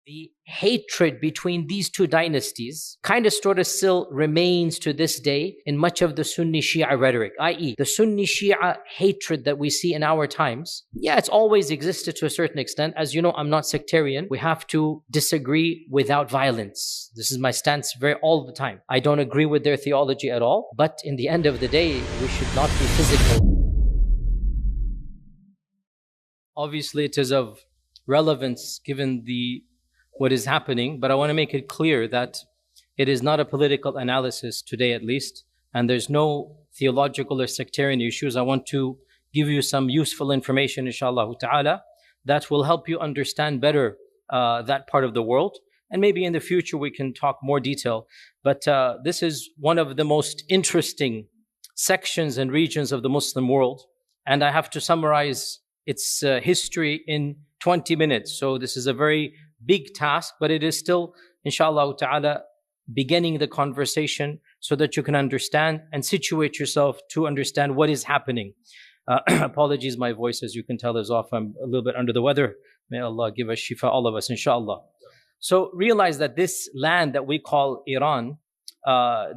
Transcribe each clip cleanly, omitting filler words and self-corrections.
The hatred between these two dynasties kind of sort of still remains to this day in much of the Sunni Shia rhetoric, i.e. the Sunni Shia hatred that we see in our times. Yeah, it's always existed to a certain extent. As you know, I'm not sectarian. We have to disagree without violence. This is my stance all the time. I don't agree with their theology at all, but in the end of the day, we should not be physical. Obviously, it is of relevance given what is happening, but I want to make it clear that it is not a political analysis today, at least, and there's no theological or sectarian issues. I want to give you some useful information, inshallah ta'ala, that will help you understand better that part of the world, and maybe in the future we can talk more detail. But this is one of the most interesting sections and regions of the Muslim world, and I have to summarize its history in 20 minutes. So this is a very big task, but it is still, inshallah ta'ala, beginning the conversation so that you can understand and situate yourself to understand what is happening. Apologies, my voice, as you can tell, is off. I'm a little bit under the weather. May Allah give us shifa, all of us, inshallah. So realize that this land that we call Iran,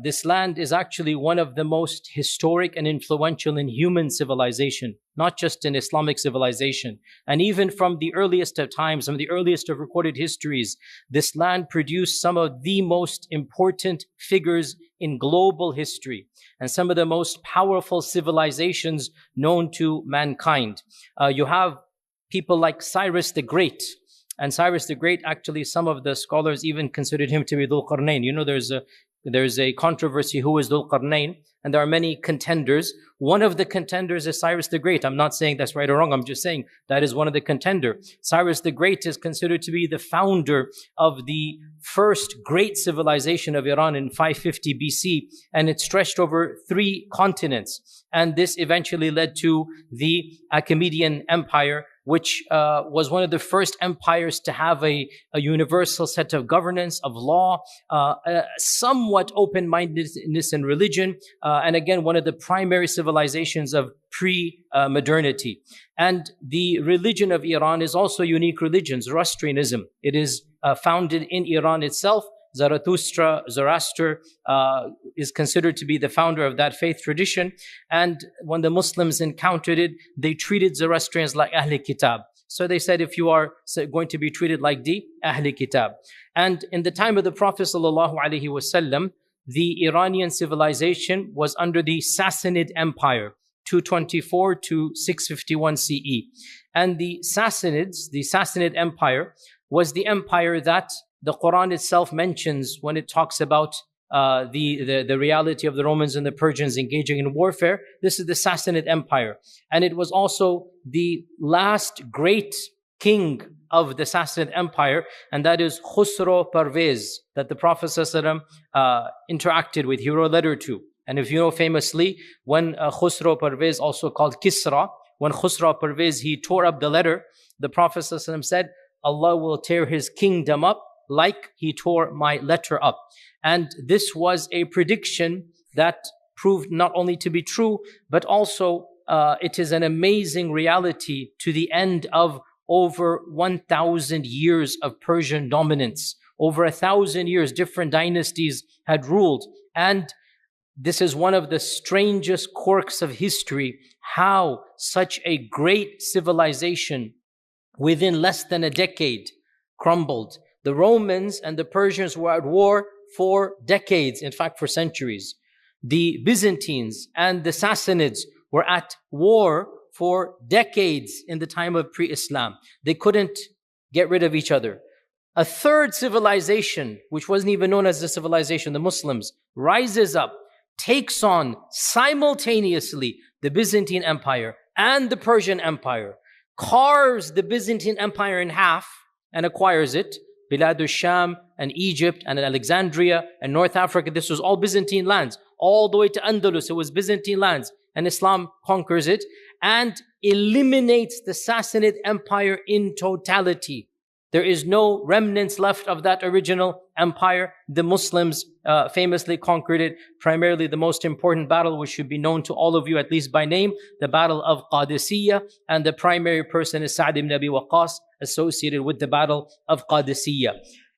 this land is actually one of the most historic and influential in human civilization, not just in Islamic civilization. And even from the earliest of times, from the earliest of recorded histories, this land produced some of the most important figures in global history and some of the most powerful civilizations known to mankind. You have people like Cyrus the Great. And Cyrus the Great, actually, some of the scholars even considered him to be Dhul Qarnayn. You know, there's a controversy who is Dhul Qarnayn, and there are many contenders. One of the contenders is Cyrus the Great. I'm not saying that's right or wrong. I'm just saying that is one of the contenders. Cyrus the Great is considered to be the founder of the first great civilization of Iran in 550 BC, and it stretched over 3 continents. And this eventually led to the Achaemenid Empire, which was one of the first empires to have a universal set of governance, of law, somewhat open-mindedness in religion, and again, one of the primary civilizations of pre-modernity. And the religion of Iran is also a unique religion, Zoroastrianism. It is founded in Iran itself. Zoroaster is considered to be the founder of that faith tradition. And when the Muslims encountered it, they treated Zoroastrians like Ahl Kitab. So they said, if you are going to be treated like the Ahl Kitab. And in the time of the Prophet ﷺ, the Iranian civilization was under the Sassanid Empire, 224 to 651 CE. And the Sassanid Empire was the empire that the Quran itself mentions when it talks about the reality of the Romans and the Persians engaging in warfare. This is the Sassanid Empire. And it was also the last great king of the Sassanid Empire, and that is Khusro Parvez, that the Prophet ﷺ interacted with, he wrote a letter to. And if you know, famously, when Khusro Parvez, also called Kisra, when Khusro Parvez, he tore up the letter, the Prophet ﷺ said, Allah will tear his kingdom up like he tore my letter up. And this was a prediction that proved not only to be true, but also it is an amazing reality to the end of over 1,000 years of Persian dominance. Over 1,000 years, different dynasties had ruled. And this is one of the strangest quirks of history, how such a great civilization within less than a decade crumbled. The Romans and the Persians were at war for decades, in fact, for centuries. The Byzantines and the Sassanids were at war for decades in the time of pre-Islam. They couldn't get rid of each other. A third civilization, which wasn't even known as a civilization, the Muslims, rises up, takes on simultaneously the Byzantine Empire and the Persian Empire, carves the Byzantine Empire in half and acquires it. Bilad al-Sham and Egypt and Alexandria and North Africa, this was all Byzantine lands. All the way to Andalus, it was Byzantine lands. And Islam conquers it and eliminates the Sassanid Empire in totality. There is no remnants left of that original empire. The Muslims famously conquered it. Primarily the most important battle, which should be known to all of you, at least by name, the Battle of Qadisiyah. And the primary person is Sa'd ibn Abi Waqqas, associated with the Battle of Qadisiyah.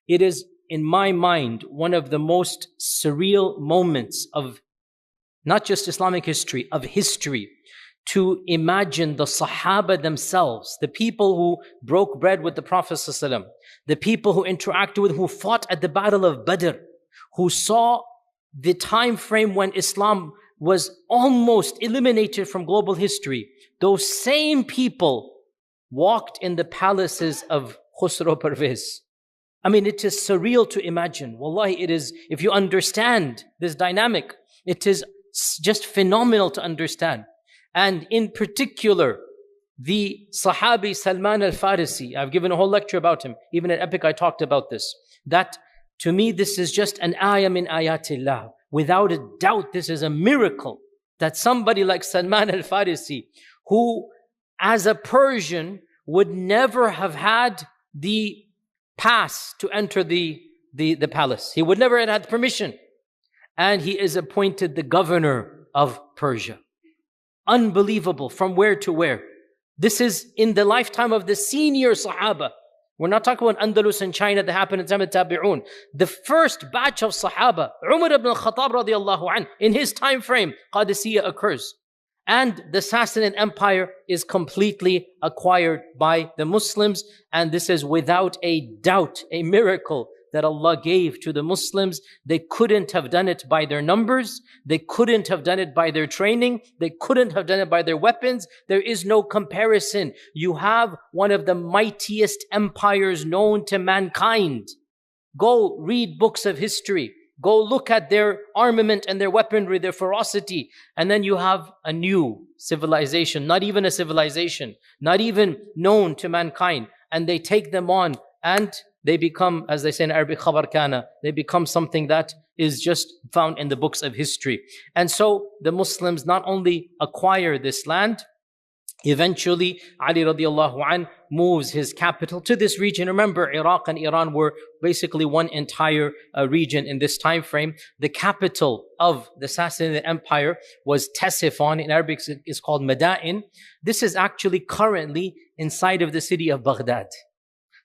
It is, in my mind, one of the most surreal moments of not just Islamic history, of history, to imagine the Sahaba themselves, the people who broke bread with the Prophet ﷺ, the people who interacted with, who fought at the Battle of Badr, who saw the time frame when Islam was almost eliminated from global history. Those same people walked in the palaces of Khusro Parvez. I mean, it is surreal to imagine. Wallahi, it is, if you understand this dynamic, it is just phenomenal to understand. And in particular, the Sahabi Salman al-Farisi, I've given a whole lecture about him. Even at Epic, I talked about this. That, to me, this is just an ayah min ayatillah. Without a doubt, this is a miracle that somebody like Salman al-Farisi, who as a Persian would never have had the pass to enter the palace. He would never have had permission. And he is appointed the governor of Persia. Unbelievable. From where to where? This is in the lifetime of the senior Sahaba. We're not talking about Andalus and China that happened in time of Tabi'un. The first batch of Sahaba, Umar ibn al-Khattab radiallahu anh, in his time frame, Qadisiyah occurs. And the Sassanid Empire is completely acquired by the Muslims. And this is without a doubt a miracle that Allah gave to the Muslims. They couldn't have done it by their numbers. They couldn't have done it by their training. They couldn't have done it by their weapons. There is no comparison. You have one of the mightiest empires known to mankind. Go read books of history. Go look at their armament and their weaponry, their ferocity. And then you have a new civilization, not even a civilization, not even known to mankind. And they take them on and they become, as they say in Arabic, khabar kana. They become something that is just found in the books of history. And so the Muslims not only acquire this land, eventually Ali radiallahu anh moves his capital to this region. Remember, Iraq and Iran were basically one entire region in this time frame. The capital of the Sassanid Empire was Ctesiphon. In Arabic, it's called Madain. This is actually currently inside of the city of Baghdad.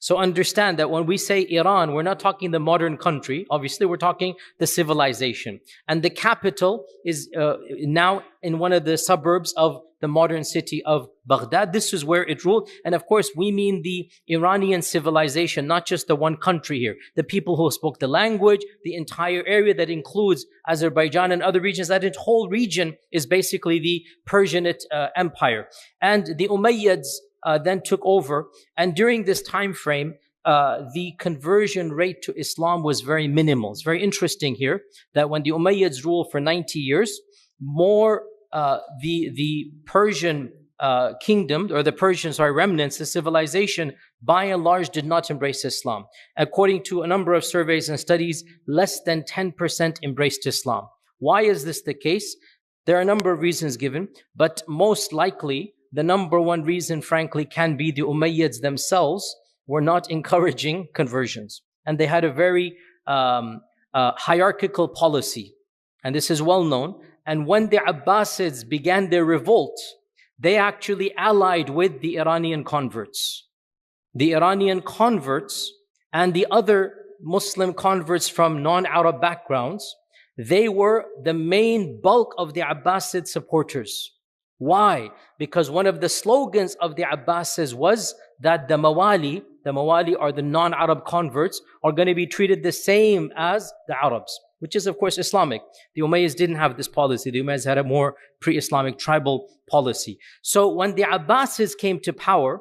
So understand that when we say Iran, we're not talking the modern country. Obviously, we're talking the civilization. And the capital is now in one of the suburbs of the modern city of Baghdad. This is where it ruled. And of course, we mean the Iranian civilization, not just the one country here. The people who spoke the language, the entire area that includes Azerbaijan and other regions. That whole region is basically the Persianate Empire. And the Umayyads then took over, and during this time frame, the conversion rate to Islam was very minimal. It's very interesting here that when the Umayyads ruled for 90 years, the Persian kingdom, or the Persian remnants, the civilization, by and large did not embrace Islam. According to a number of surveys and studies, less than 10% embraced Islam. Why is this the case? There are a number of reasons given, but most likely, the number one reason, frankly, can be the Umayyads themselves were not encouraging conversions. And they had a very hierarchical policy. And this is well known. And when the Abbasids began their revolt, they actually allied with the Iranian converts. The Iranian converts and the other Muslim converts from non-Arab backgrounds, they were the main bulk of the Abbasid supporters. Why? Because one of the slogans of the Abbasids was that the Mawali are the non-Arab converts, are going to be treated the same as the Arabs, which is of course Islamic. The Umayyads didn't have this policy. The Umayyads had a more pre-Islamic tribal policy. So when the Abbasids came to power,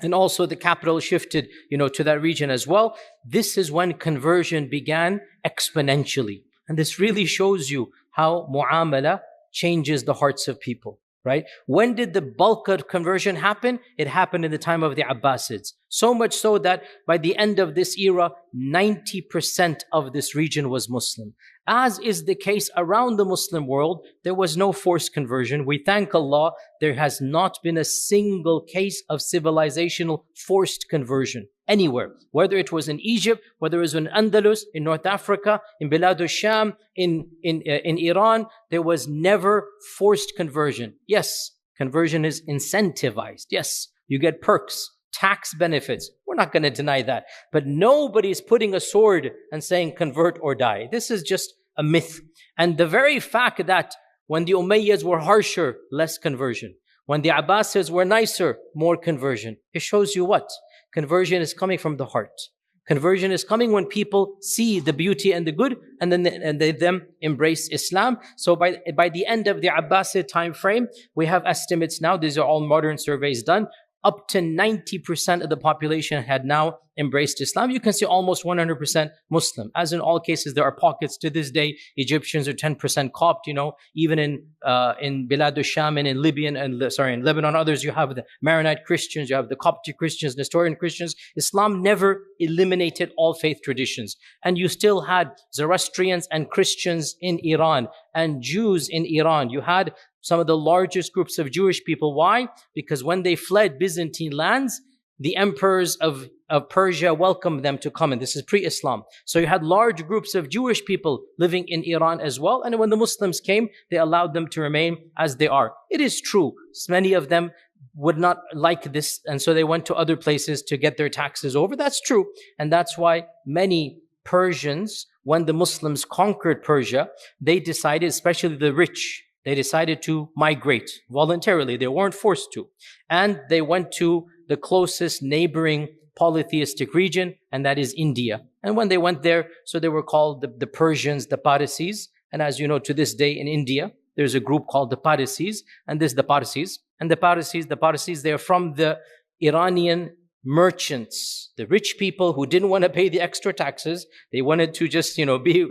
and also the capital shifted, to that region as well, this is when conversion began exponentially. And this really shows you how mu'amala changes the hearts of people. Right? When did the bulk of conversion happen? It happened in the time of the Abbasids. So much so that by the end of this era, 90% of this region was Muslim. As is the case around the Muslim world, there was no forced conversion. We thank Allah, there has not been a single case of civilizational forced conversion anywhere. Whether it was in Egypt, whether it was in Andalus, in North Africa, in Bilad al-Sham, in Iran, there was never forced conversion. Yes, conversion is incentivized. Yes, you get perks, tax benefits. We're not going to deny that. But nobody's putting a sword and saying convert or die. This is just a myth. And the very fact that when the Umayyads were harsher, less conversion. When the Abbasids were nicer, more conversion. It shows you what? Conversion is coming from the heart. Conversion is coming when people see the beauty and the good, and then they embrace Islam. So by the end of the Abbasid time frame, we have estimates now, these are all modern surveys done, up to 90% of the population had now embraced Islam. You can see almost 100% Muslim. As in all cases, there are pockets to this day. Egyptians are 10% Copt, even in Bilad al-Sham and in in Lebanon, others, you have the Maronite Christians, you have the Coptic Christians, Nestorian Christians. Islam never eliminated all faith traditions. And you still had Zoroastrians and Christians in Iran and Jews in Iran. You had some of the largest groups of Jewish people. Why? Because when they fled Byzantine lands, the emperors of Persia welcomed them to come in. This is pre-Islam. So you had large groups of Jewish people living in Iran as well. And when the Muslims came, they allowed them to remain as they are. It is true. Many of them would not like this. And so they went to other places to get their taxes over. That's true. And that's why many Persians, when the Muslims conquered Persia, they decided, especially the rich, they decided to migrate voluntarily. They weren't forced to. And they went to the closest neighboring polytheistic region, and that is India. And when they went there, so they were called the Persians, the Parsis. And as you know, to this day in India, there's a group called the Parsis, and this is the Parsis. And the Parsis, they're from the Iranian merchants, the rich people who didn't want to pay the extra taxes. They wanted to just,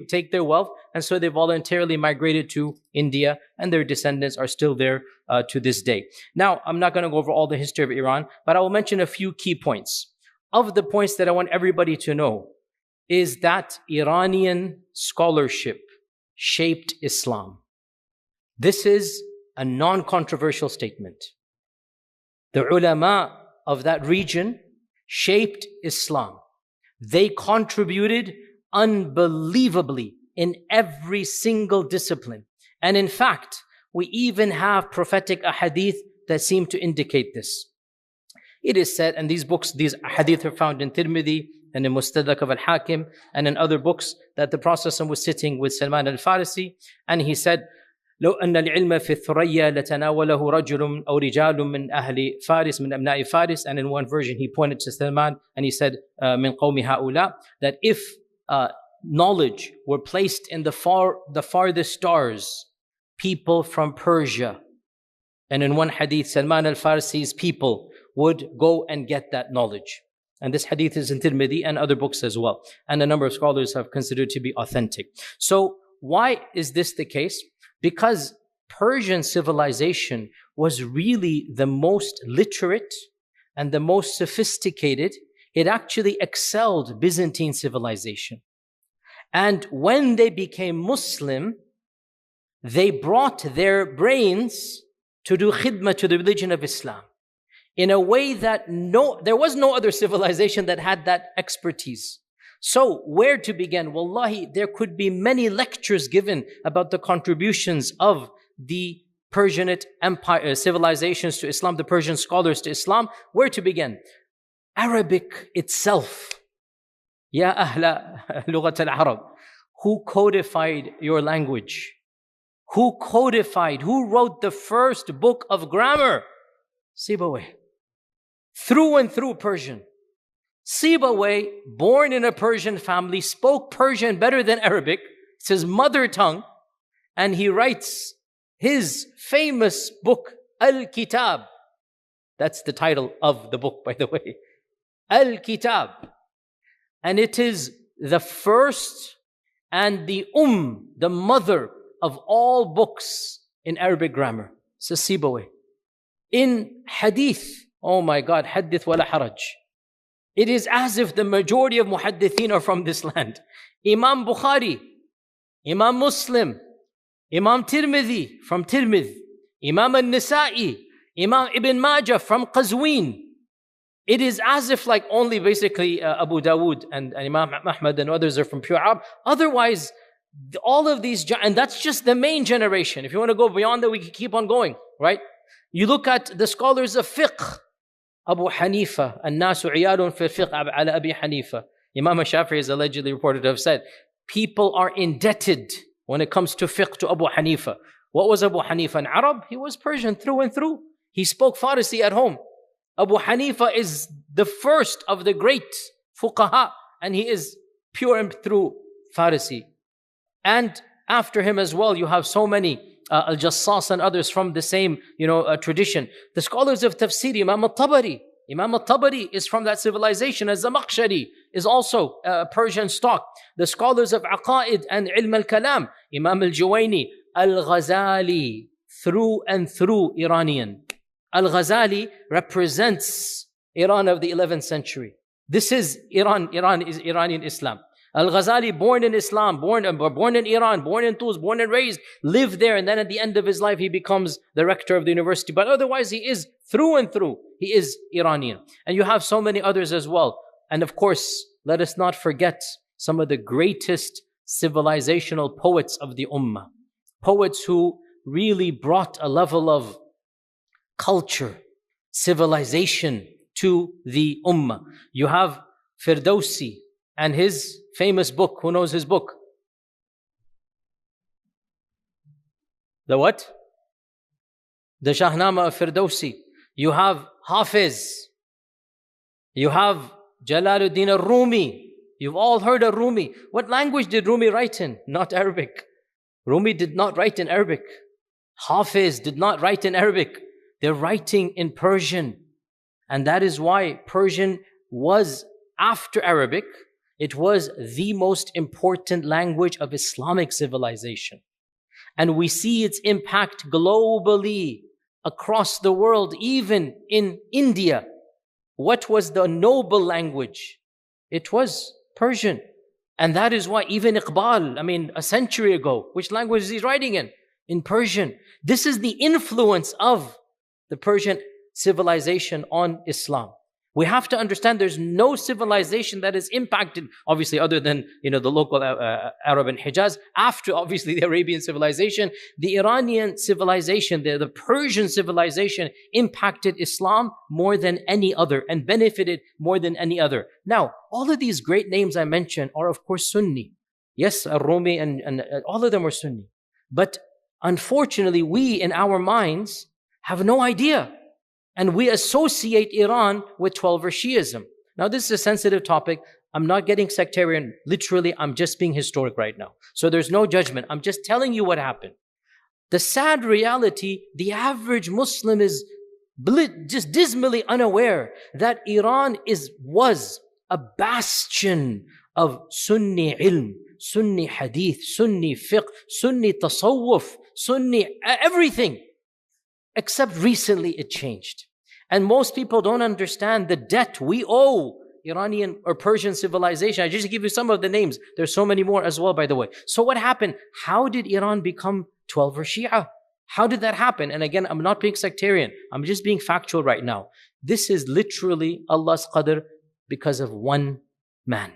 take their wealth. And so they voluntarily migrated to India, and their descendants are still there to this day. Now, I'm not going to go over all the history of Iran, but I will mention a few key points. Of the points that I want everybody to know is that Iranian scholarship shaped Islam. This is a non-controversial statement. The ulama of that region shaped Islam. They contributed unbelievably in every single discipline. And in fact, we even have prophetic ahadith that seem to indicate this. It is said, and these ahadith are found in Tirmidhi and in Mustadrak of Al-Hakim and in other books, that the Prophet was sitting with Salman al-Farisi, and he said, لو أن العلم في الثريا لتناوله رجل أو رجال من أهل فارس من أبناء فارس. And in one version he pointed to Salman and he said من قوم هؤلاء, that if knowledge were placed in the farthest stars, people from Persia. And in one hadith, Salman al-Farisi's people would go and get that knowledge. And this hadith is in Tirmidhi and other books as well. And a number of scholars have considered to be authentic. So why is this the case? Because Persian civilization was really the most literate and the most sophisticated. It actually excelled Byzantine civilization. And when they became Muslim, they brought their brains to do khidmah to the religion of Islam in a way that there was no other civilization that had that expertise. So where to begin? Wallahi, there could be many lectures given about the contributions of the Persianate empire, civilizations to Islam, the Persian scholars to Islam. Where to begin? Arabic itself. Ya ahla lughat al-Arab. Who codified your language? Who wrote the first book of grammar? Sibawayh. Through and through Persian. Sibawayh, born in a Persian family, spoke Persian better than Arabic. It's his mother tongue. And he writes his famous book, Al-Kitab. That's the title of the book, by the way. Al-Kitab. And it is the first and the the mother of all books in Arabic grammar. It's a Sibawayh. In hadith, oh my God, hadith wala haraj. It is as if the majority of muhaddithin are from this land. Imam Bukhari, Imam Muslim, Imam Tirmidhi from Tirmidh, Imam al-Nisa'i, Imam Ibn Majah from Qazwin. It is as if like only basically Abu Dawood and Imam Ahmad and others are from pure Arab. Otherwise, all of these, and that's just the main generation. If you want to go beyond that, we can keep on going, right? You look at the scholars of fiqh, Abu Hanifa, الناس عيال في الفقه على أبي حنيفة. Imam Shafi'i is allegedly reported to have said, people are indebted when it comes to fiqh to Abu Hanifa. What was Abu Hanifa? An Arab? He was Persian through and through. He spoke Farsi at home. Abu Hanifa is the first of the great fuqaha, and he is pure and through Farsi. And after him as well, you have so many Al-Jassas and others from the same, tradition. The scholars of tafsir, Imam al-Tabari. Imam al-Tabari is from that civilization. Az-Zamakhshari is also Persian stock. The scholars of Aqaid and Ilm al-Kalam, Imam al-Juwayni, Al-Ghazali, through and through Iranian. Al-Ghazali represents Iran of the 11th century. This is Iran. Iran is Iranian Islam. Al-Ghazali, born in Islam, born in Iran, born in Tus, born and raised, lived there, and then at the end of his life, he becomes the rector of the university. But otherwise, he is through and through. He is Iranian. And you have so many others as well. And of course, let us not forget some of the greatest civilizational poets of the Ummah. Poets who really brought a level of culture, civilization to the Ummah. You have Firdausi and his famous book. Who knows his book? The what? The Shahnama of Firdausi. You have Hafiz. You have Jalaluddin al-Rumi. You've all heard of Rumi. What language did Rumi write in? Not Arabic. Rumi did not write in Arabic. Hafiz did not write in Arabic. They're writing in Persian. And that is why Persian was, after Arabic, it was the most important language of Islamic civilization. And we see its impact globally across the world, even in India. What was the noble language? It was Persian. And that is why even Iqbal, a century ago, which language is he writing in? In Persian. This is the influence of the Persian civilization on Islam. We have to understand there's no civilization that is impacted, obviously other than the local Arab and Hijaz, after obviously the Arabian civilization. The Iranian civilization, the Persian civilization impacted Islam more than any other and benefited more than any other. Now, all of these great names I mentioned are of course Sunni. Yes, Al-Rumi and all of them are Sunni. But unfortunately, we in our minds have no idea. And we associate Iran with 12-er Shiaism. Now, this is a sensitive topic. I'm not getting sectarian. Literally, I'm just being historic right now. So there's no judgment. I'm just telling you what happened. The sad reality, the Muslim is just dismally unaware that Iran was a bastion of Sunni ilm, Sunni hadith, Sunni fiqh, Sunni tasawwuf, Sunni everything. Except recently it changed. And most people don't understand the debt we owe Iranian or Persian civilization. I just give you some of the names. There's so many more as well, by the way. So what happened? How did Iran become 12-er Shia? How did that happen? And again, I'm not being sectarian. I'm just being factual right now. This is literally Allah's qadr because of one man.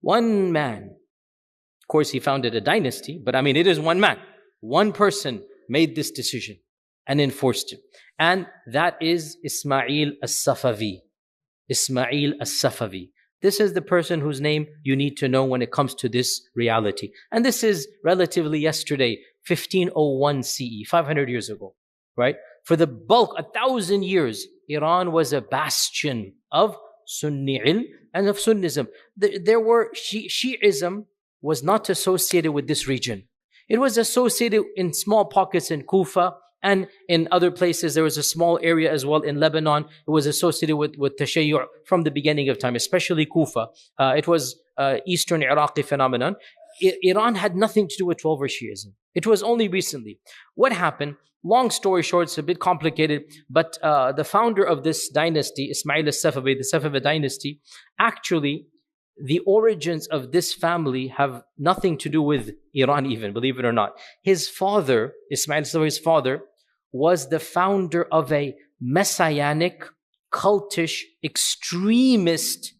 One man. Of course, he founded a dynasty, but it is one man. One person made this decision and enforced it. And that is Ismail as-Safavi. Ismail as-Safavi. This is the person whose name you need to know when it comes to this reality. And this is relatively yesterday, 1501 CE, 500 years ago, right? For the bulk, 1,000 years, Iran was a bastion of Sunni ilm and of Sunnism. Shiaism was not associated with this region. It was associated in small pockets in Kufa, and in other places. There was a small area as well in Lebanon. It was associated with Tashayyu' from the beginning of time, especially Kufa. It was Eastern Iraqi phenomenon. Iran had nothing to do with 12-er Shiaism. It was only recently. What happened? Long story short, it's a bit complicated, but the founder of this dynasty, Ismail al-Safavi, the Safavid dynasty, actually, the origins of this family have nothing to do with Iran even, believe it or not. His father, Ismail al-Safavi's father, was the founder of a messianic cultish, extremist,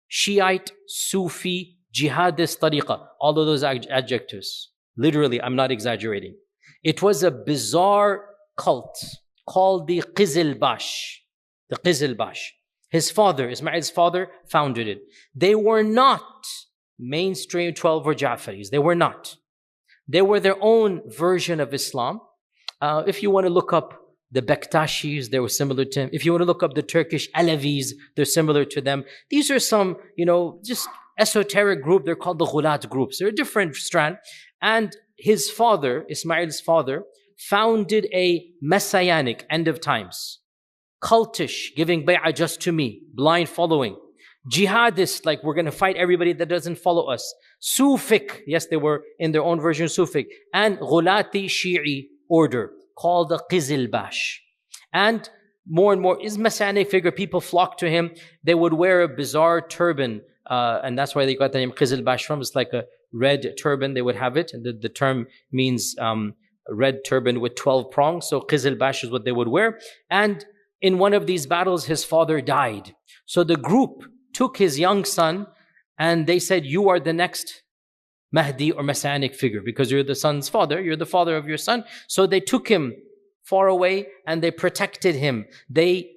Shiite, Sufi, jihadist tariqah. All of those adjectives. Literally, I'm not exaggerating. It was a bizarre cult called the Qizilbash. The Qizilbash. His father, Ismail's father, founded it. They were not mainstream 12 or Ja'faris. They were not. They were their own version of Islam. If you want to look up the Bektashis, they were similar to him. If you want to look up the Turkish Alevis, they're similar to them. These are some, just esoteric group. They're called the Ghulat groups. They're a different strand. And his father, Ismail's father, founded a messianic end of times. Cultish, giving bay'ah just to me, blind following. Jihadist, like we're going to fight everybody that doesn't follow us. Sufic, yes, they were in their own version Sufic. And Ghulati Shi'i order called the Qizilbash. And more is messianic figure. People flock to him. They would wear a bizarre turban, and that's why they got the name Qizilbash from. It's like a red turban. They would have it, and the term means red turban with 12 prongs. So Qizilbash is what they would wear. And in one of these battles, his father died. So the group took his young son, and they said, "You are the next Mahdi or messianic figure because you're the son's father. You're the father of your son." So they took him far away and they protected him. They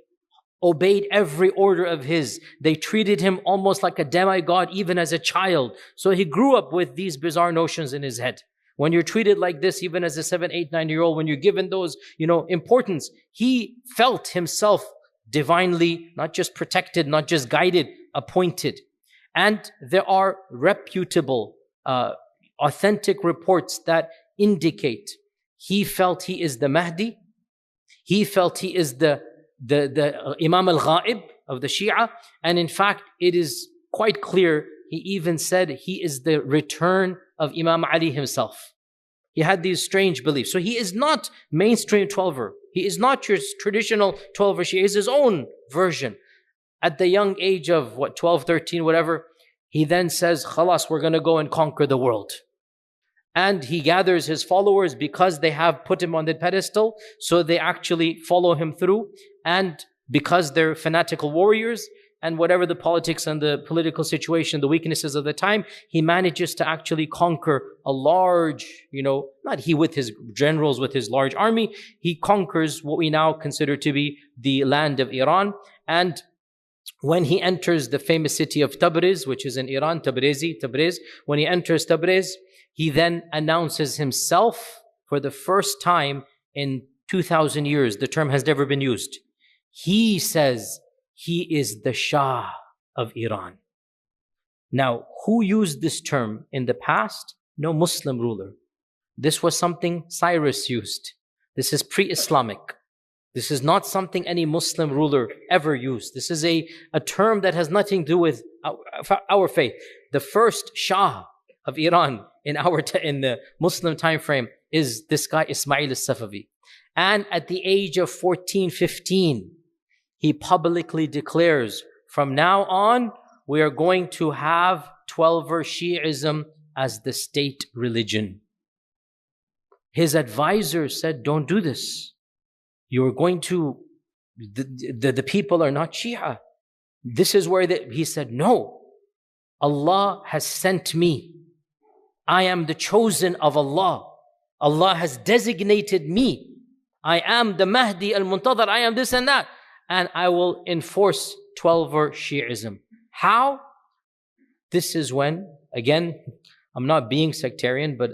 obeyed every order of his. They treated him almost like a demigod even as a child. So he grew up with these bizarre notions in his head. When you're treated like this, even as a 7, 8, 9-year-old, when you're given those, importance, he felt himself divinely, not just protected, not just guided, appointed. And there are reputable, authentic reports that indicate he felt he is the Mahdi. He felt he is the Imam al-Ghaib of the Shia. And in fact, it is quite clear, he even said he is the return of Imam Ali himself. He had these strange beliefs. So he is not mainstream 12er. He is not your traditional 12er. He is his own version. At the young age of 12, 13, whatever, he then says, "Khalas, we're going to go and conquer the world." And he gathers his followers because they have put him on the pedestal, so they actually follow him through. And because they're fanatical warriors, and whatever the politics and the political situation, the weaknesses of the time, he manages to actually conquer a large, not he with his generals, with his large army, he conquers what we now consider to be the land of Iran. And when he enters the famous city of Tabriz, which is in Iran, Tabriz, when he enters Tabriz, he then announces himself for the first time in 2,000 years. The term has never been used. He says he is the Shah of Iran. Now, who used this term in the past? No Muslim ruler. This was something Cyrus used. This is pre-Islamic. This is not something any Muslim ruler ever used. This is a term that has nothing to do with our faith. The first Shah of Iran in the Muslim time frame is this guy Ismail al-Safavi. And at the age of 14, 15, he publicly declares, from now on, we are going to have 12er Shiaism as the state religion. His advisors said, "Don't do this. You're going to, the people are not Shia." This is where he said, "No, Allah has sent me. I am the chosen of Allah. Allah has designated me. I am the Mahdi al-Muntadhar. I am this and that. And I will enforce 12er Shiaism." How? This is when, again, I'm not being sectarian, but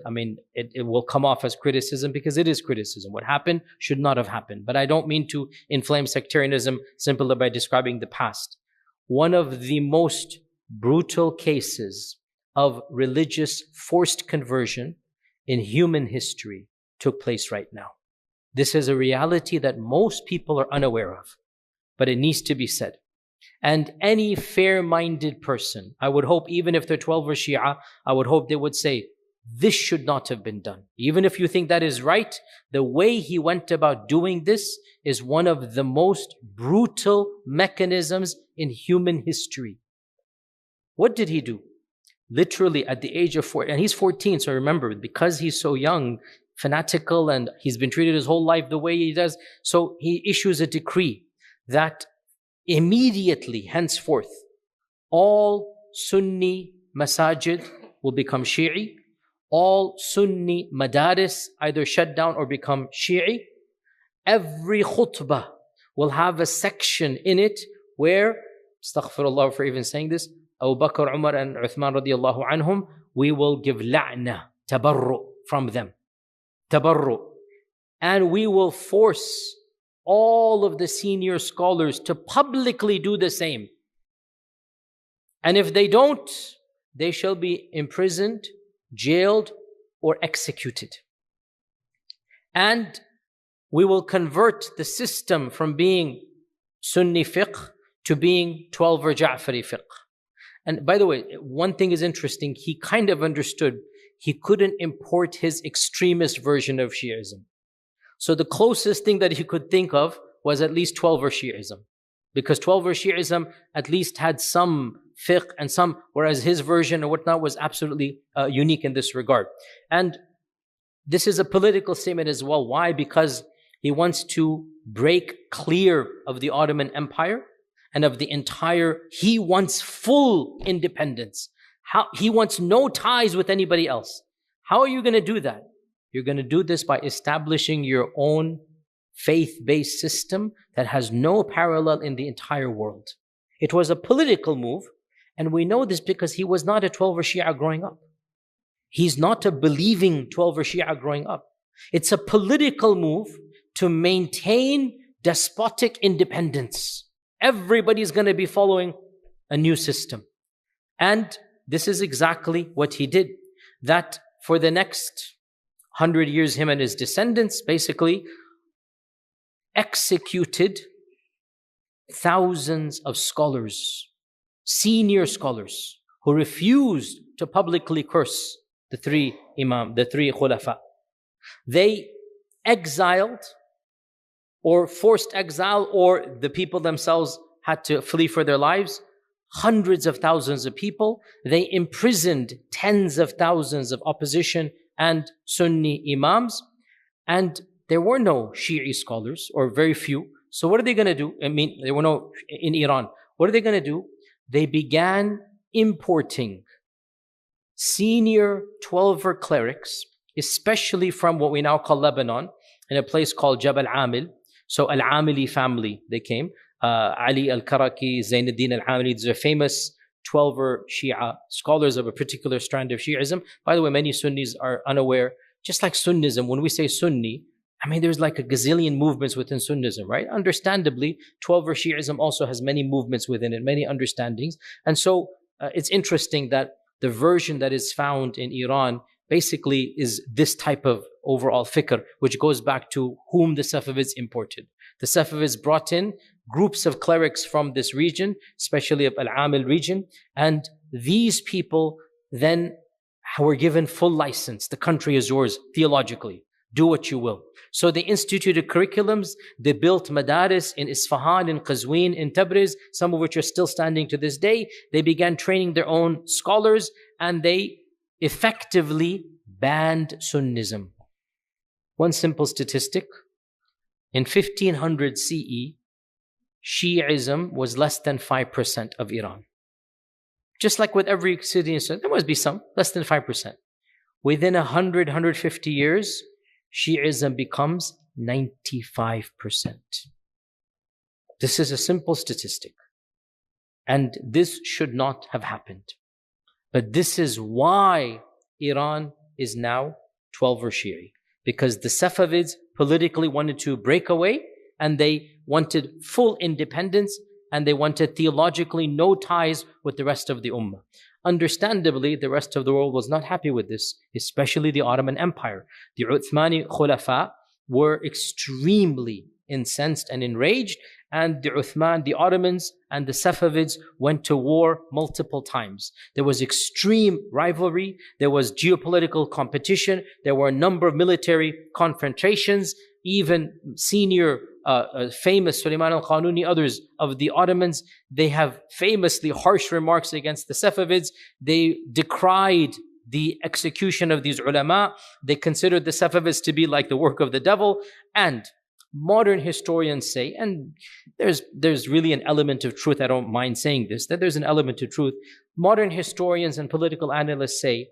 it will come off as criticism because it is criticism. What happened should not have happened. But I don't mean to inflame sectarianism simply by describing the past. One of the most brutal cases of religious forced conversion in human history took place right now. This is a reality that most people are unaware of, but it needs to be said. And any fair-minded person, I would hope, even if they're 12 or Shia, I would hope they would say, this should not have been done. Even if you think that is right, the way he went about doing this is one of the most brutal mechanisms in human history. What did he do? Literally at the age of 4, and he's 14, so remember, because he's so young, fanatical, and he's been treated his whole life the way he does, so he issues a decree that immediately, henceforth, all Sunni masajid will become Shi'i. All Sunni madaris either shut down or become Shi'i. Every khutbah will have a section in it where, astaghfirullah for even saying this, Abu Bakr, Umar and Uthman radiallahu anhum, we will give la'na, tabarru from them. Tabarru. And we will force all of the senior scholars to publicly do the same. And if they don't, they shall be imprisoned, jailed, or executed. And we will convert the system from being Sunni fiqh to being 12 or Ja'fari fiqh. And by the way, one thing is interesting, he kind of understood he couldn't import his extremist version of Shiaism. So the closest thing that he could think of was at least 12 or Shiaism. Because 12 or Shiaism at least had some fiqh and some, whereas his version or whatnot was absolutely unique in this regard. And this is a political statement as well. Why? Because he wants to break clear of the Ottoman Empire and of the entire, he wants full independence. He wants no ties with anybody else. How are you going to do that? You're going to do this by establishing your own faith-based system that has no parallel in the entire world. It was a political move, and we know this because he was not a 12er Shia growing up. He's not a believing 12er Shia growing up. It's a political move to maintain despotic independence. Everybody's going to be following a new system. And this is exactly what he did. That for the next 100 years, him and his descendants basically executed thousands of scholars, senior scholars, who refused to publicly curse the three khulafa. They exiled or forced exile, or the people themselves had to flee for their lives, hundreds of thousands of people. They imprisoned tens of thousands of opposition and Sunni imams, and there were no Shi'i scholars, or very few. So what are they going to do? I mean, there were no in Iran. What are they going to do? They began importing senior 12er clerics, especially from what we now call Lebanon, in a place called Jabal Amil. So Al-Amili family, they came. Ali al-Karaki, Zainuddin al-Amili, these are famous 12er Shia scholars of a particular strand of Shiaism. By the way, many Sunnis are unaware, just like Sunnism, when we say Sunni, I mean, there's like a gazillion movements within Sunnism, right? Understandably, 12er Shiaism also has many movements within it, many understandings. And so it's interesting that the version that is found in Iran basically is this type of overall fikr, which goes back to whom the Safavids imported. The Safavids brought in groups of clerics from this region, especially of Al-Amil region, and these people then were given full license. The country is yours theologically. Do what you will. So they instituted curriculums. They built madaris in Isfahan, in Qazwin, in Tabriz, some of which are still standing to this day. They began training their own scholars, and they effectively banned Sunnism. One simple statistic: in 1500 CE, Shiaism was less than 5% of Iran. Just like with every city, there must be some, less than 5%. Within 100, 150 years, Shiaism becomes 95%. This is a simple statistic. And this should not have happened. But this is why Iran is now 12er Shi'i. Because the Safavids politically wanted to break away, and they wanted full independence, and they wanted theologically no ties with the rest of the Ummah. Understandably, the rest of the world was not happy with this, especially the Ottoman Empire. The Uthmani Khulafa were extremely incensed and enraged, and the Ottomans and the Safavids went to war multiple times. There was extreme rivalry, there was geopolitical competition, there were a number of military confrontations. Even senior, famous Sulaiman al-Qanuni, others of the Ottomans, they have famously harsh remarks against the Safavids. They decried the execution of these ulama. They considered the Safavids to be like the work of the devil. And modern historians say, and there's really an element of truth, I don't mind saying this, that there's an element of truth. Modern historians and political analysts say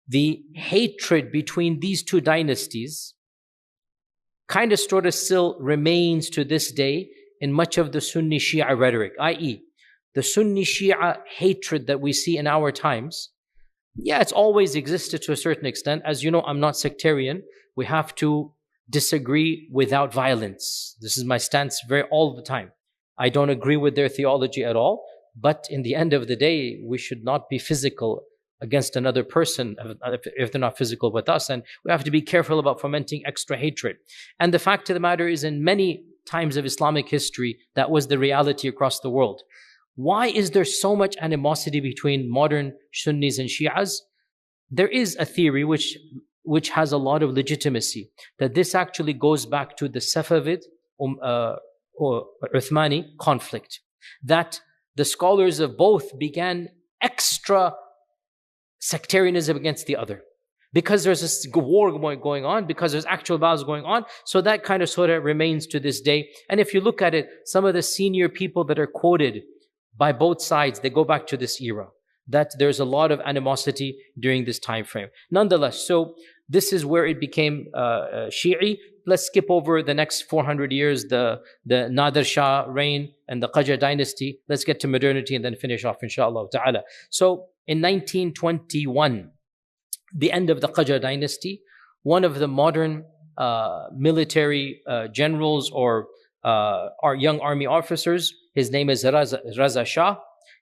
the hatred between these two dynasties kind of sort of still remains to this day in much of the Sunni Shia rhetoric, i.e., the Sunni Shia hatred that we see in our times. Yeah, it's always existed to a certain extent. As you know, I'm not sectarian. We have to disagree without violence. This is my stance all the time. I don't agree with their theology at all, but in the end of the day, we should not be physical against another person if they're not physical with us, and we have to be careful about fomenting extra hatred. And the fact of the matter is, in many times of Islamic history, that was the reality across the world. Why is there so much animosity between modern Sunnis and Shias? There is a theory which has a lot of legitimacy, that this actually goes back to the Safavid or Uthmani conflict, that the scholars of both began extra sectarianism against the other. Because there's this war going on, because there's actual battles going on, so that kind of sort of remains to this day. And if you look at it, some of the senior people that are quoted by both sides, they go back to this era, that there's a lot of animosity during this time frame. Nonetheless, so this is where it became Shi'i. Let's skip over the next 400 years, the Nadir Shah reign and the Qajar dynasty. Let's get to modernity and then finish off, inshallah ta'ala. So in 1921, the end of the Qajar dynasty, one of the modern military generals or our young army officers, his name is Raza Shah.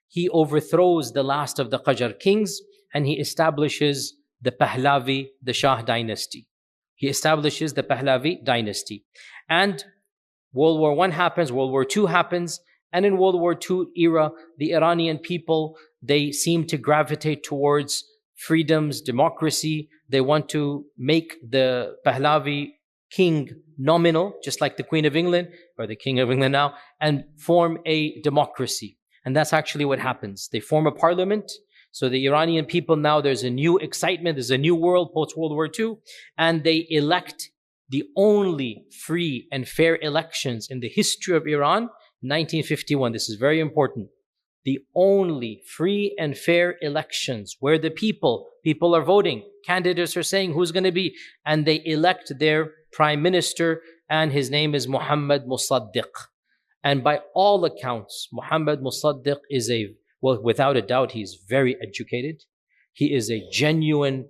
He overthrows the last of the Qajar kings and he establishes the Pahlavi, the Shah dynasty. He establishes the Pahlavi dynasty. And World War I happens, World War II happens, and in World War II era, the Iranian people, they seem to gravitate towards freedoms, democracy. They want to make the Pahlavi king nominal, just like the Queen of England, or the King of England now, and form a democracy. And that's actually what happens. They form a parliament. So the Iranian people now, there's a new excitement, there's a new world post-World War II, and they elect the only free and fair elections in the history of Iran, 1951. This is very important. The only free and fair elections where the people are voting, candidates are saying who's going to be, and they elect their prime minister, and his name is Muhammad Musaddiq. And by all accounts, Muhammad Musaddiq is well, without a doubt, he's very educated. He is a genuine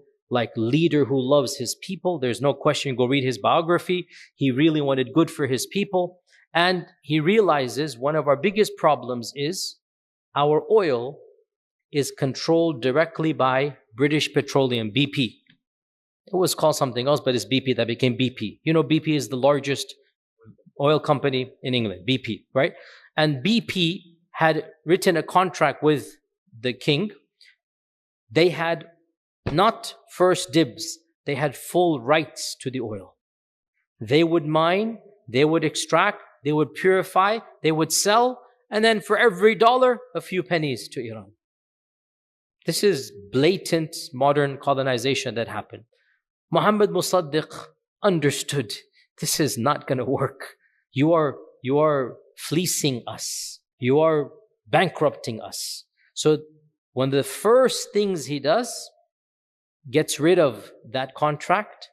leader who loves his people. There's no question. Go read his biography. He really wanted good for his people. And he realizes one of our biggest problems is our oil is controlled directly by British Petroleum, BP. It was called something else, but it's BP that became BP. You know, BP is the largest oil company in England, BP, right? And BP had written a contract with the king. They had not first dibs, they had full rights to the oil. They would mine, they would extract, they would purify, they would sell, and then for every dollar, a few pennies to Iran. This is blatant modern colonization that happened. Muhammad Musaddiq understood this is not going to work. You are fleecing us. You are bankrupting us. So one of the first things he does, gets rid of that contract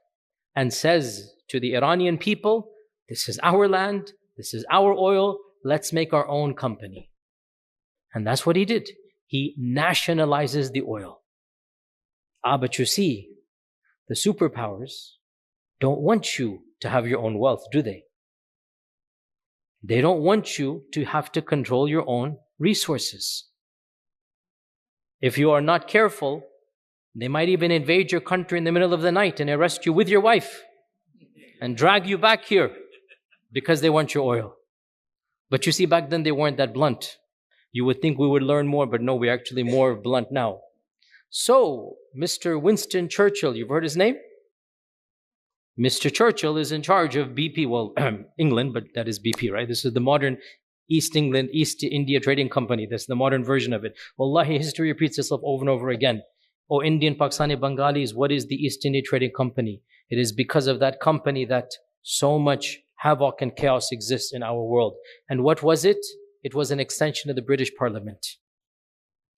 and says to the Iranian people, this is our land, this is our oil, let's make our own company. And that's what he did. He nationalizes the oil. But you see, the superpowers don't want you to have your own wealth, do they? They don't want you to have to control your own resources. If you are not careful, they might even invade your country in the middle of the night and arrest you with your wife and drag you back here because they want your oil. But you see, back then they weren't that blunt. You would think we would learn more, but no, we're actually more blunt now. So, Mr. Winston Churchill, you've heard his name? Mr. Churchill is in charge of BP, well, England, but that is BP, right? This is the modern East India Trading Company. That's the modern version of it. Wallahi, history repeats itself over and over again. Oh, Indian, Pakistani, Bengalis, what is the East India Trading Company? It is because of that company that so much havoc and chaos exists in our world. And what was it? It was an extension of the British Parliament.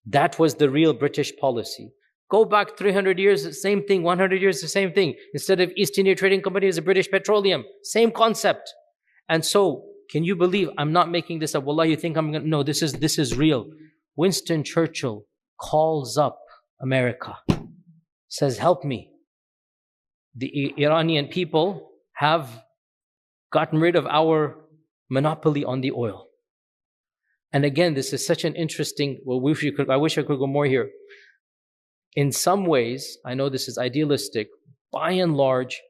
That was the real British policy. Go back 300 years, the same thing. 100 years, the same thing. Instead of East India Trading Company, it's the British Petroleum. Same concept. And so, can you believe, I'm not making this up. Wallah, you think I'm going to, no, this is real. Winston Churchill calls up America, says, help me. The Iranian people have gotten rid of our monopoly on the oil. And again, this is such an interesting, I wish I could go more here. In some ways, I know this is idealistic, by and large,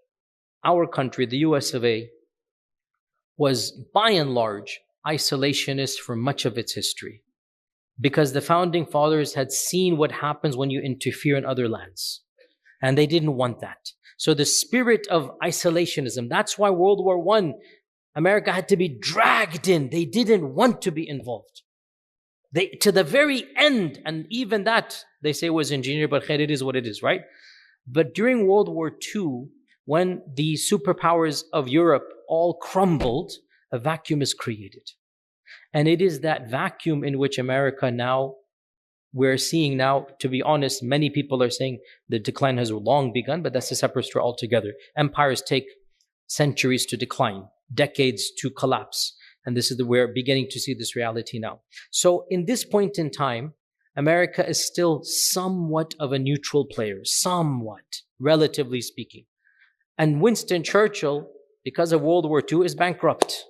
our country, the US of A, was by and large isolationist for much of its history. Because the founding fathers had seen what happens when you interfere in other lands. And they didn't want that. So the spirit of isolationism, that's why World War I, America had to be dragged in. They didn't want to be involved. To the very end, and even that, they say was engineered, but it is what it is, right? But during World War II, when the superpowers of Europe all crumbled, a vacuum is created. And it is that vacuum in which America now, we're seeing now, to be honest, many people are saying the decline has long begun, but that's a separate story altogether. Empires take centuries to decline, decades to collapse. And this is we're beginning to see this reality now. So in this point in time, America is still somewhat of a neutral player, somewhat, relatively speaking. And Winston Churchill, because of World War II, is bankrupt.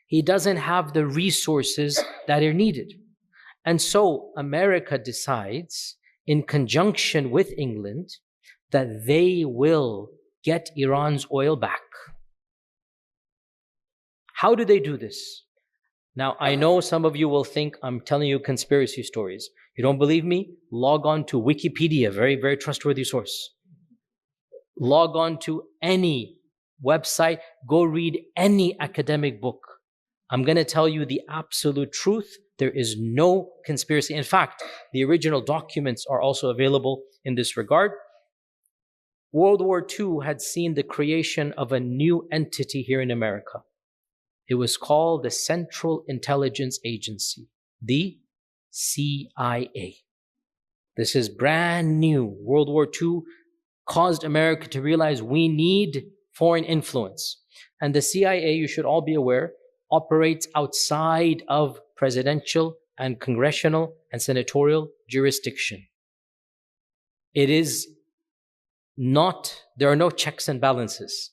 He doesn't have the resources that are needed. And so America decides, in conjunction with England, that they will get Iran's oil back. How do they do this? Now, I know some of you will think I'm telling you conspiracy stories. You don't believe me? Log on to Wikipedia, very, very trustworthy source. Log on to any website, go read any academic book. I'm going to tell you the absolute truth. There is no conspiracy. In fact, the original documents are also available in this regard. World War II had seen the creation of a new entity here in America. It was called the Central Intelligence Agency, the CIA. This is brand new. World War II caused America to realize we need foreign influence. And the CIA, you should all be aware, operates outside of presidential and congressional and senatorial jurisdiction. It is not, there are no checks and balances.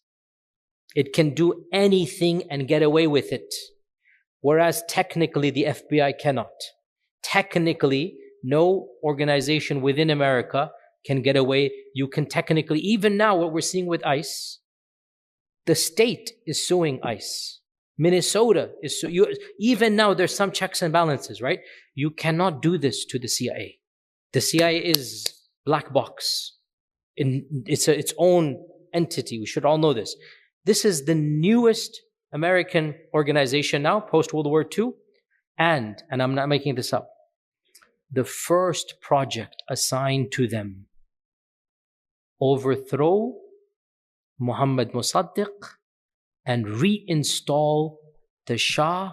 It can do anything and get away with it. Whereas technically the FBI cannot. Technically, no organization within America can get away. You can technically, even now what we're seeing with ICE, the state is suing ICE. Minnesota is even now there's some checks and balances, right? You cannot do this to the CIA. The CIA is black box. It's its own entity. We should all know this. This is the newest American organization now, post-World War II, and I'm not making this up, the first project assigned to them: overthrow Muhammad Mossadegh and reinstall the Shah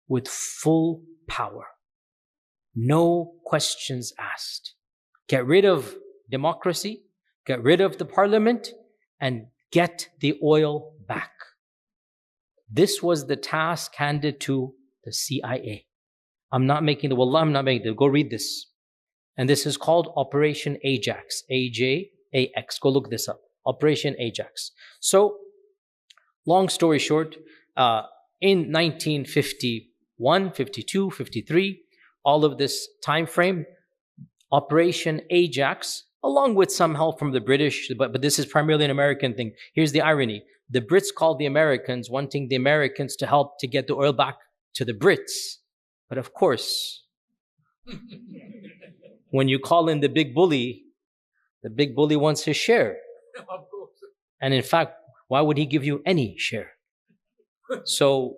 with full power. No questions asked. Get rid of democracy, get rid of the parliament, and get the oil back. This was the task handed to the CIA. I'm not making the, wallah, I'm not making the, go read this. And this is called Operation Ajax, AJAX. Go look this up. Operation Ajax. So, long story short, in 1951, 52, 53, all of this time frame, Operation Ajax, along with some help from the British, but this is primarily an American thing. Here's the irony. The Brits called the Americans, wanting the Americans to help to get the oil back to the Brits. But of course, when you call in the big bully wants his share. And in fact, why would he give you any share? So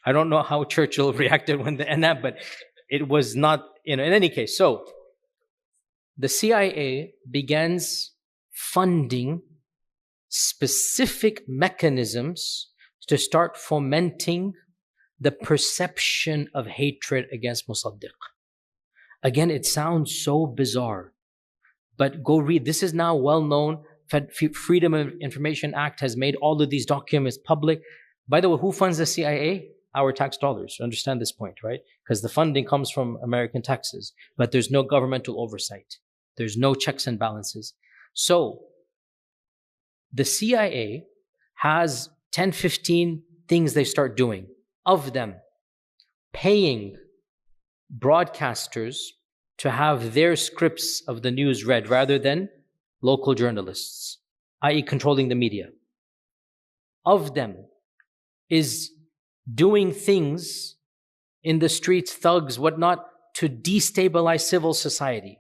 I don't know how Churchill reacted when that, but it was not, in any case. So the CIA begins funding specific mechanisms to start fomenting the perception of hatred against Musaddiq. Again, it sounds so bizarre, but go read. This is now well known. Freedom of Information Act has made all of these documents public. By the way, who funds the CIA? Our tax dollars. Understand this point, right? Because the funding comes from American taxes, but there's no governmental oversight. There's no checks and balances. So the CIA has 10, 15 things they start doing. Of them, paying broadcasters to have their scripts of the news read rather than local journalists, i.e. controlling the media. Of them is doing things in the streets, thugs, whatnot, to destabilize civil society.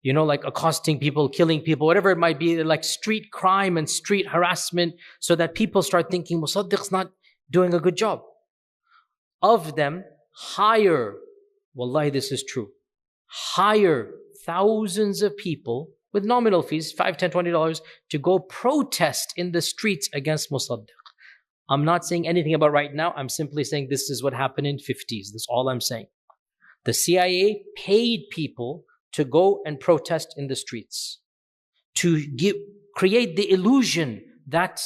You know, like accosting people, killing people, whatever it might be, like street crime and street harassment, so that people start thinking Musaddiq's not doing a good job. Of them, hire, wallahi this is true, hire thousands of people with nominal fees, $5, $10, $20, to go protest in the streets against Musaddiq. I'm not saying anything about right now. I'm simply saying this is what happened in 50s. That's all I'm saying. The CIA paid people to go and protest in the streets, to create the illusion that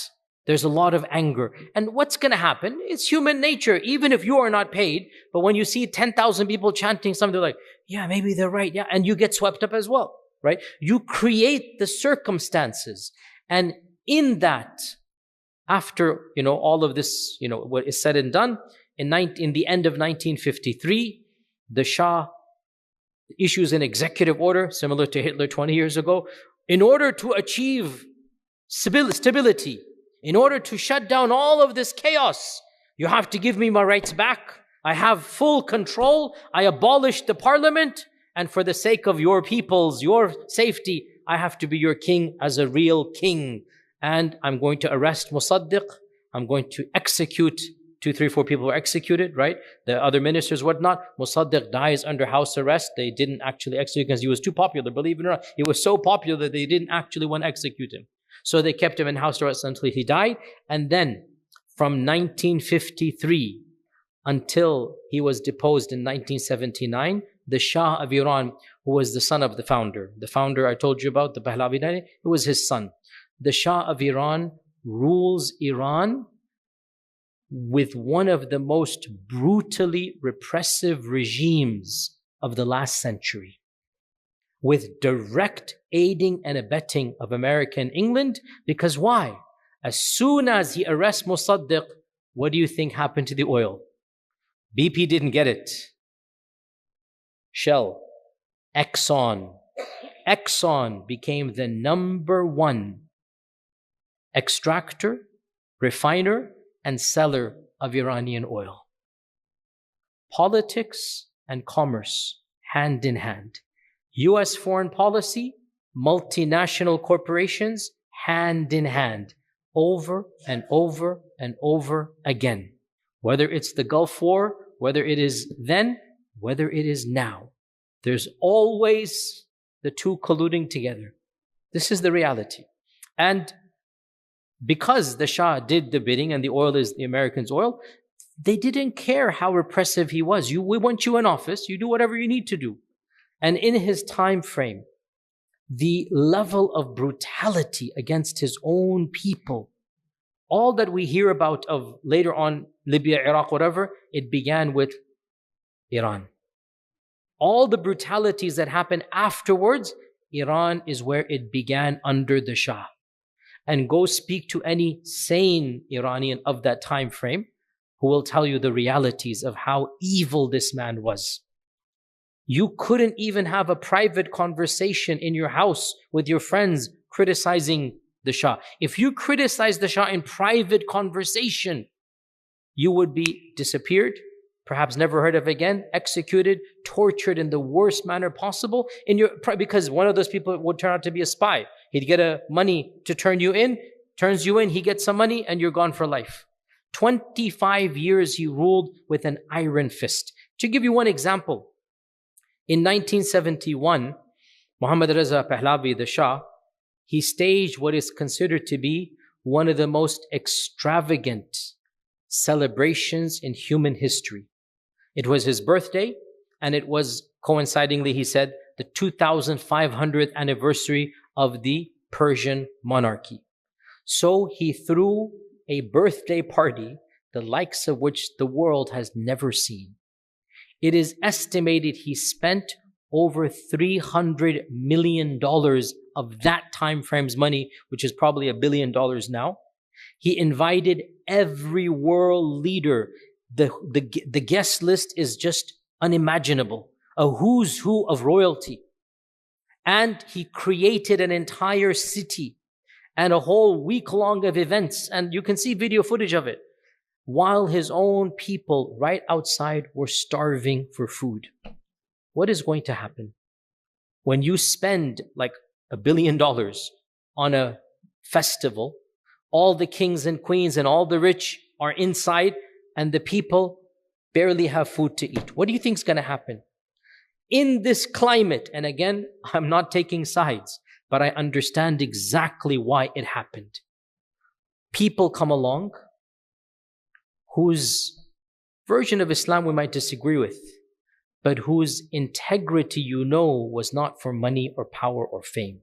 there's a lot of anger. And what's going to happen? It's human nature, even if you are not paid. But when you see 10,000 people chanting something, they're like, yeah, maybe they're right. Yeah, and you get swept up as well, right? You create the circumstances. And in that, after, all of this, what is said and done, in the end of 1953, the Shah issues an executive order, similar to Hitler 20 years ago, in order to achieve stability, in order to shut down all of this chaos. You have to give me my rights back. I have full control. I abolished the parliament. And for the sake of your peoples, your safety, I have to be your king as a real king. And I'm going to arrest Musaddiq. I'm going to execute 2, 3, 4 people were executed, right? The other ministers, whatnot. Musaddiq dies under house arrest. They didn't actually execute him because he was too popular. Believe it or not, he was so popular that they didn't actually want to execute him. So they kept him in house arrest until he died. And then from 1953 until he was deposed in 1979, the Shah of Iran, who was the son of the founder I told you about, the Pahlavi, it was his son. The Shah of Iran rules Iran with one of the most brutally repressive regimes of the last century, with direct aiding and abetting of America and England. Because why? As soon as he arrests Musaddiq, what do you think happened to the oil? BP didn't get it. Shell, Exxon became the number one extractor, refiner, and seller of Iranian oil. Politics and commerce, hand in hand. US foreign policy, multinational corporations, hand in hand, over and over and over again. Whether it's the Gulf War, whether it is then, whether it is now, there's always the two colluding together. This is the reality. And because the Shah did the bidding and the oil is the Americans' oil, they didn't care how repressive he was. We want you in office, you do whatever you need to do. And in his time frame, the level of brutality against his own people, all that we hear about of later on Libya, Iraq, whatever, it began with Iran. All the brutalities that happened afterwards, Iran is where it began under the Shah. And go speak to any sane Iranian of that time frame who will tell you the realities of how evil this man was. You couldn't even have a private conversation in your house with your friends criticizing the Shah. If you criticize the Shah in private conversation, you would be disappeared, perhaps never heard of again, executed, tortured in the worst manner possible, because one of those people would turn out to be a spy. He'd get money to turn you in, turns you in, he gets some money, and you're gone for life. 25 years he ruled with an iron fist. To give you one example, in 1971, Muhammad Reza Pahlavi, the Shah, he staged what is considered to be one of the most extravagant celebrations in human history. It was his birthday, and it was coincidingly, he said, the 2500th anniversary of the Persian monarchy. So he threw a birthday party, the likes of which the world has never seen. It is estimated he spent over $300 million of that time frame's money, which is probably $1 billion now. He invited every world leader. The guest list is just unimaginable, a who's who of royalty. And he created an entire city and a whole week long of events. And you can see video footage of it, while his own people right outside were starving for food. What is going to happen when you spend like $1 billion on a festival? All the kings and queens and all the rich are inside, and the people barely have food to eat. What do you think is going to happen? In this climate, and again, I'm not taking sides, but I understand exactly why it happened. People come along whose version of Islam we might disagree with, but whose integrity was not for money or power or fame.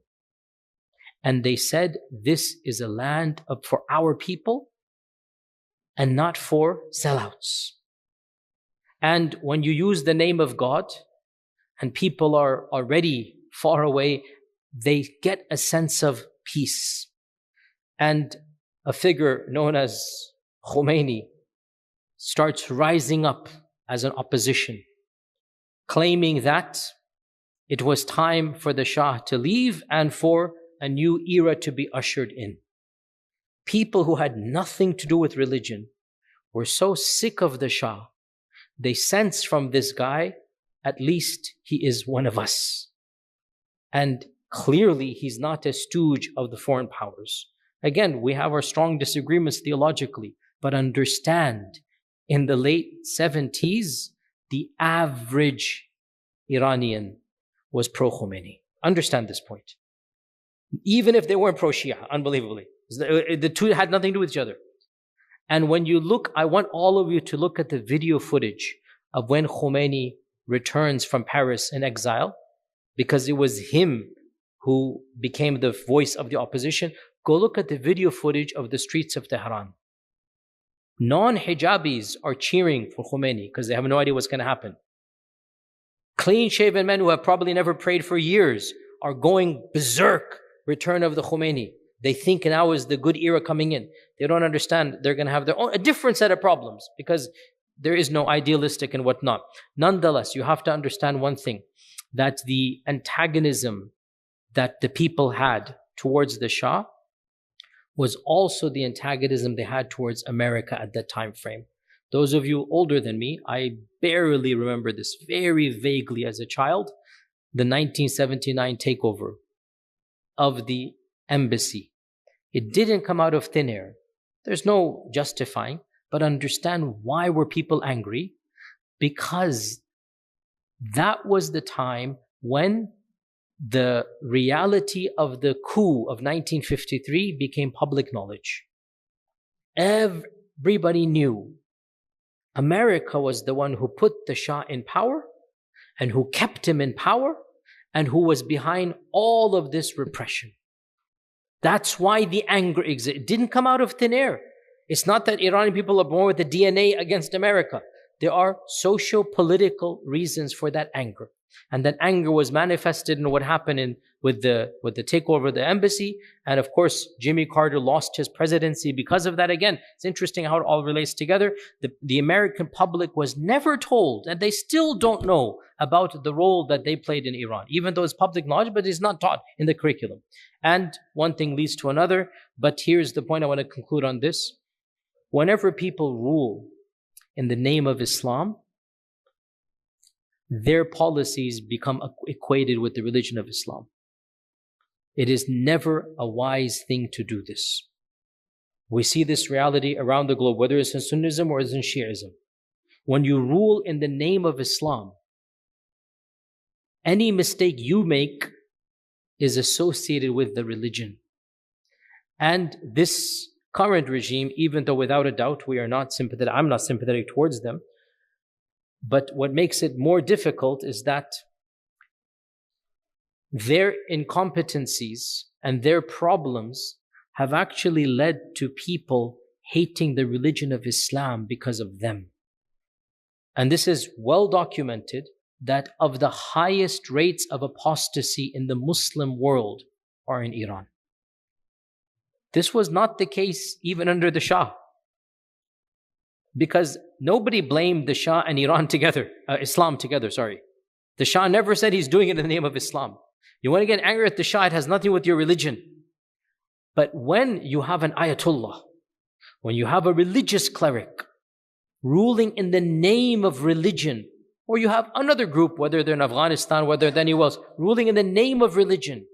And they said, this is a land for our people and not for sellouts. And when you use the name of God and people are already far away, they get a sense of peace. And a figure known as Khomeini starts rising up as an opposition, claiming that it was time for the Shah to leave and for a new era to be ushered in. People who had nothing to do with religion were so sick of the Shah, they sensed from this guy, at least he is one of us. And clearly he's not a stooge of the foreign powers. Again, we have our strong disagreements theologically, but understand, in the late 70s, the average Iranian was pro-Khomeini. Understand this point. Even if they weren't pro-Shia, unbelievably. The two had nothing to do with each other. And when you look, I want all of you to look at the video footage of when Khomeini returns from Paris in exile, because it was him who became the voice of the opposition. Go look at the video footage of the streets of Tehran. Non-hijabis are cheering for Khomeini because they have no idea what's going to happen. Clean-shaven men who have probably never prayed for years are going berserk, return of the Khomeini. They think now is the good era coming in. They don't understand they're going to have a different set of problems because there is no idealistic and whatnot. Nonetheless, you have to understand one thing, that the antagonism that the people had towards the Shah was also the antagonism they had towards America at that time frame. Those of you older than me, I barely remember this very vaguely as a child, the 1979 takeover of the embassy. It didn't come out of thin air. There's no justifying, but understand why were people angry? Because that was the time when the reality of the coup of 1953 became public knowledge. Everybody knew America was the one who put the Shah in power and who kept him in power and who was behind all of this repression. That's why the anger exists. It didn't come out of thin air. It's not that Iranian people are born with the DNA against America. There are socio-political reasons for that anger. And that anger was manifested in what happened with the takeover of the embassy. And of course, Jimmy Carter lost his presidency because of that. Again, it's interesting how it all relates together. The American public was never told, and they still don't know about the role that they played in Iran, even though it's public knowledge, but it's not taught in the curriculum. And one thing leads to another. But here's the point I want to conclude on this. Whenever people rule in the name of Islam, their policies become equated with the religion of Islam. It is never a wise thing to do this. We see this reality around the globe, whether it's in Sunnism or it's in Shiaism. When you rule in the name of Islam, any mistake you make is associated with the religion. And this current regime, even though without a doubt we are not sympathetic, I'm not sympathetic towards them. But what makes it more difficult is that their incompetencies and their problems have actually led to people hating the religion of Islam because of them. And this is well documented that of the highest rates of apostasy in the Muslim world are in Iran. This was not the case even under the Shah, because nobody blamed the Shah and Iran together, Islam together, sorry. The Shah never said he's doing it in the name of Islam. You want to get angry at the Shah, it has nothing with your religion. But when you have an ayatollah, when you have a religious cleric ruling in the name of religion, or you have another group, whether they're in Afghanistan, whether they're anywhere else, ruling in the name of religion,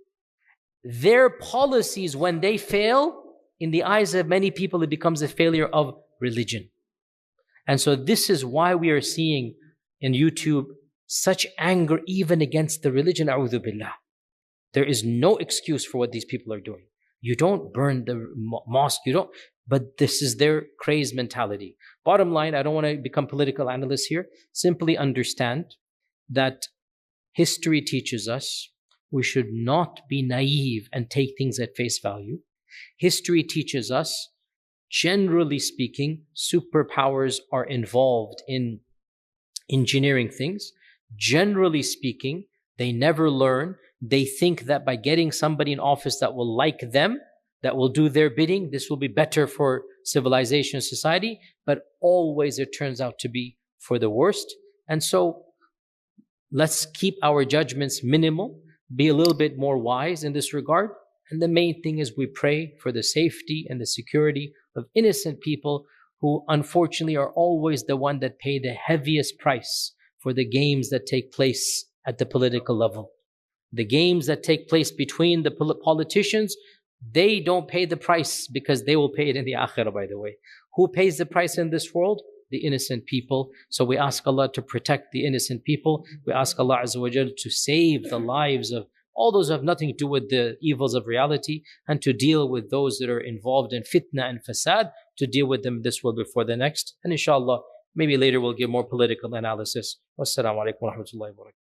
their policies, when they fail, in the eyes of many people, it becomes a failure of religion. And so this is why we are seeing in YouTube such anger even against the religion, a'udhu billah. There is no excuse for what these people are doing. You don't burn the mosque, but this is their crazed mentality. Bottom line, I don't want to become political analyst here. Simply understand that history teaches us we should not be naive and take things at face value. History teaches us, generally speaking, superpowers are involved in engineering things. Generally speaking, they never learn. They think that by getting somebody in office that will like them, that will do their bidding, this will be better for civilization and society, but always it turns out to be for the worst. And so let's keep our judgments minimal, be a little bit more wise in this regard. And the main thing is we pray for the safety and the security of innocent people who unfortunately are always the one that pay the heaviest price for the games that take place at the political level. The games that take place between the politicians, they don't pay the price because they will pay it in the akhirah, by the way. Who pays the price in this world? The innocent people. So we ask Allah to protect the innocent people. We ask Allah Azza wa Jal to save the lives of all those who have nothing to do with the evils of reality, and to deal with those that are involved in fitna and fasad, to deal with them this world before the next. And inshallah, maybe later we'll give more political analysis. Wassalamu alaikum wa rahmatullahi wa barakatuh.